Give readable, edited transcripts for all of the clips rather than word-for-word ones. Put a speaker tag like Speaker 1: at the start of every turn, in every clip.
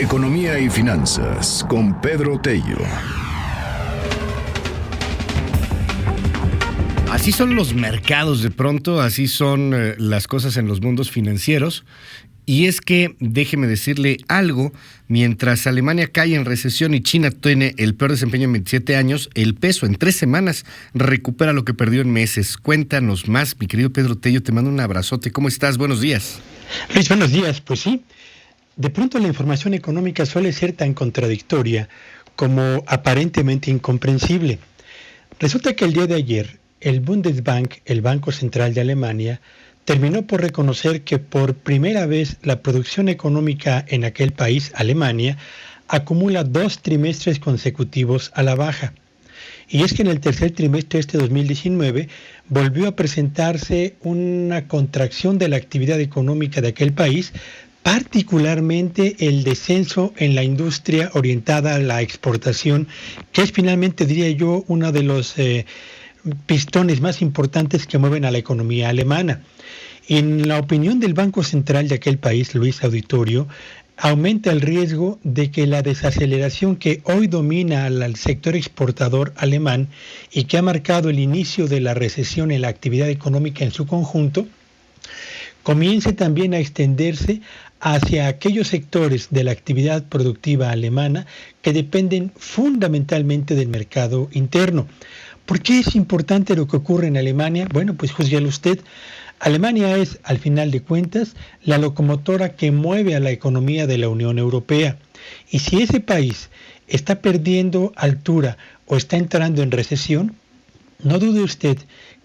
Speaker 1: Economía y finanzas con Pedro Tello.
Speaker 2: Así son los mercados de pronto, así son las cosas en los mundos financieros. Y es que, déjeme decirle algo, mientras Alemania cae en recesión y China tiene el peor desempeño en 27 años, el peso en 3 semanas recupera lo que perdió en meses. Cuéntanos más, mi querido Pedro Tello, te mando un abrazote. ¿Cómo estás? Buenos días.
Speaker 3: Luis, buenos días. Pues sí, de pronto la información económica suele ser tan contradictoria como aparentemente incomprensible. Resulta que el día de ayer, el Bundesbank, el Banco Central de Alemania, terminó por reconocer que por primera vez la producción económica en aquel país, Alemania, acumula 2 trimestres consecutivos a la baja. Y es que en el tercer trimestre de este 2019 volvió a presentarse una contracción de la actividad económica de aquel país, particularmente el descenso en la industria orientada a la exportación, que es finalmente, diría yo, uno de los pistones más importantes que mueven a la economía alemana. En la opinión del Banco Central de aquel país, Luis Auditorio, aumenta el riesgo de que la desaceleración que hoy domina al sector exportador alemán y que ha marcado el inicio de la recesión en la actividad económica en su conjunto, comience también a extenderse hacia aquellos sectores de la actividad productiva alemana que dependen fundamentalmente del mercado interno. ¿Por qué es importante lo que ocurre en Alemania? Bueno, pues júzguelo usted. Alemania es, al final de cuentas, la locomotora que mueve a la economía de la Unión Europea. Y si ese país está perdiendo altura o está entrando en recesión, no dude usted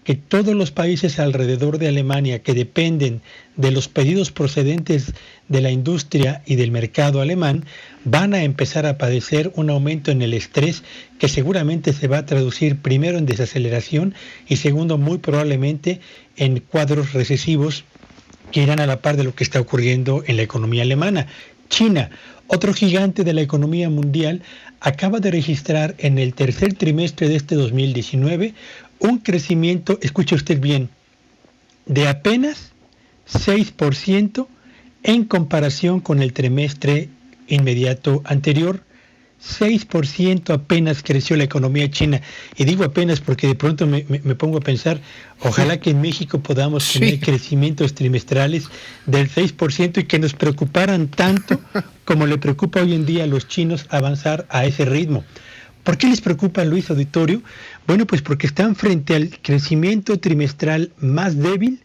Speaker 3: que todos los países alrededor de Alemania que dependen de los pedidos procedentes de la industria y del mercado alemán van a empezar a padecer un aumento en el estrés que seguramente se va a traducir primero en desaceleración y segundo muy probablemente en cuadros recesivos que irán a la par de lo que está ocurriendo en la economía alemana. China, otro gigante de la economía mundial, acaba de registrar en el tercer trimestre de este 2019 un crecimiento, escuche usted bien, de apenas 6% en comparación con el trimestre inmediato anterior. 6% apenas creció la economía china. Y digo apenas porque de pronto me pongo a pensar, ojalá que en México podamos tener crecimientos trimestrales del 6% y que nos preocuparan tanto como le preocupa hoy en día a los chinos avanzar a ese ritmo. ¿Por qué les preocupa, Luis Auditorio? Bueno, pues porque están frente al crecimiento trimestral más débil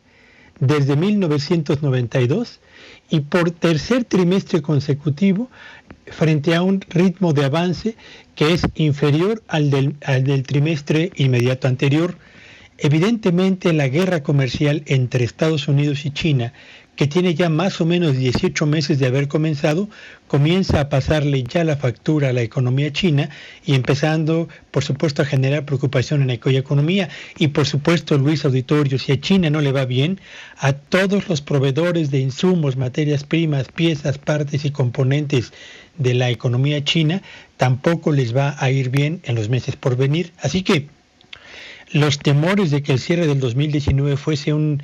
Speaker 3: desde 1992 y por tercer trimestre consecutivo frente a un ritmo de avance que es inferior al del trimestre inmediato anterior. Evidentemente, la guerra comercial entre Estados Unidos y China, que tiene ya más o menos 18 meses de haber comenzado, comienza a pasarle ya la factura a la economía china y empezando, por supuesto, a generar preocupación en la economía. Y por supuesto, Luis Auditorio, si a China no le va bien, a todos los proveedores de insumos, materias primas, piezas, partes y componentes de la economía china, tampoco les va a ir bien en los meses por venir. Así que los temores de que el cierre del 2019 fuese un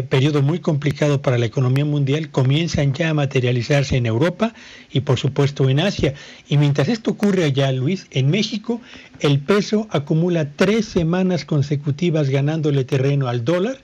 Speaker 3: periodo muy complicado para la economía mundial comienzan ya a materializarse en Europa y por supuesto en Asia. Y mientras esto ocurre allá, Luis, en México el peso acumula 3 semanas consecutivas ganándole terreno al dólar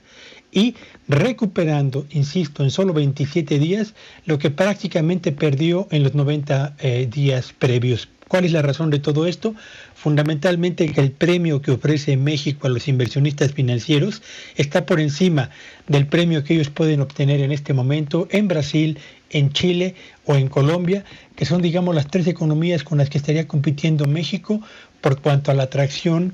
Speaker 3: y recuperando, insisto, en solo 27 días lo que prácticamente perdió en los 90 días previos. ¿Cuál es la razón de todo esto? Fundamentalmente que el premio que ofrece México a los inversionistas financieros está por encima del premio que ellos pueden obtener en este momento en Brasil, en Chile o en Colombia, que son, digamos, las 3 economías con las que estaría compitiendo México por cuanto a la atracción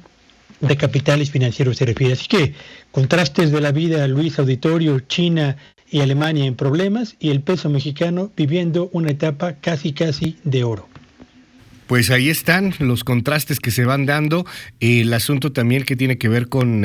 Speaker 3: de capitales financieros se refiere. Así que contrastes de la vida, Luis Auditorio, China y Alemania en problemas y el peso mexicano viviendo una etapa casi de oro.
Speaker 2: Pues ahí están los contrastes que se van dando, el asunto también que tiene que ver con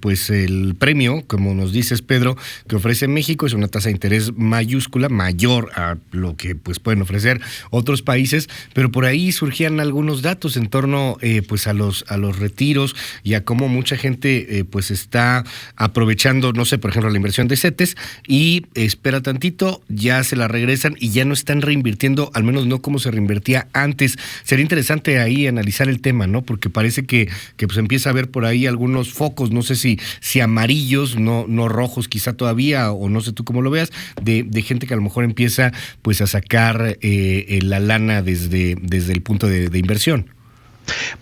Speaker 2: pues el premio, como nos dices, Pedro, que ofrece México, es una tasa de interés mayúscula, mayor a lo que pues pueden ofrecer otros países, pero por ahí surgían algunos datos en torno pues a los retiros y a cómo mucha gente pues está aprovechando, no sé, por ejemplo, la inversión de CETES y espera tantito, ya se la regresan y ya no están reinvirtiendo, al menos no como se reinvertía antes. Sería interesante ahí analizar el tema, ¿no? Porque parece que pues empieza a haber por ahí algunos focos, no sé si amarillos, no rojos quizá todavía, o no sé tú cómo lo veas, de gente que a lo mejor empieza pues a sacar la lana desde el punto de inversión.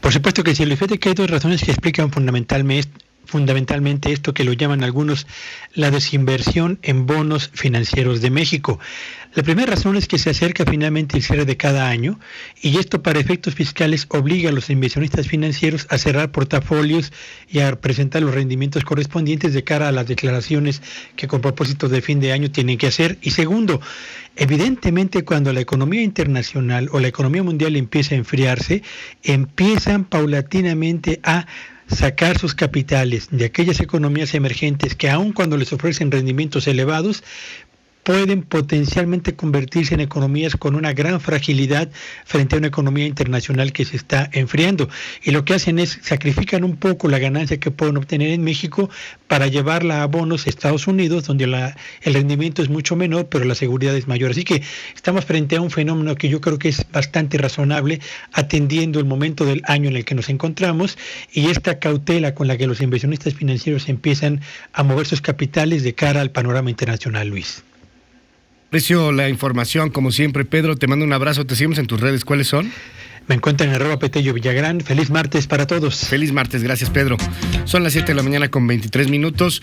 Speaker 3: Por supuesto que sí, Luis, fíjate que hay dos razones que explican fundamentalmente esto que lo llaman algunos la desinversión en bonos financieros de México. La primera razón es que se acerca finalmente el cierre de cada año y esto para efectos fiscales obliga a los inversionistas financieros a cerrar portafolios y a presentar los rendimientos correspondientes de cara a las declaraciones que con propósito de fin de año tienen que hacer. Y segundo, evidentemente cuando la economía internacional o la economía mundial empieza a enfriarse, empiezan paulatinamente a sacar sus capitales de aquellas economías emergentes que aun cuando les ofrecen rendimientos elevados, pueden potencialmente convertirse en economías con una gran fragilidad frente a una economía internacional que se está enfriando. Y lo que hacen es sacrifican un poco la ganancia que pueden obtener en México para llevarla a bonos a Estados Unidos, donde el rendimiento es mucho menor, pero la seguridad es mayor. Así que estamos frente a un fenómeno que yo creo que es bastante razonable, atendiendo el momento del año en el que nos encontramos y esta cautela con la que los inversionistas financieros empiezan a mover sus capitales de cara al panorama internacional, Luis.
Speaker 2: Aprecio la información, como siempre, Pedro, te mando un abrazo, te seguimos en tus redes, ¿cuáles son?
Speaker 3: Me encuentran en @PetelloVillagrán. Feliz martes para todos.
Speaker 2: Feliz martes, gracias, Pedro. Son las 7 de la mañana con 23 minutos.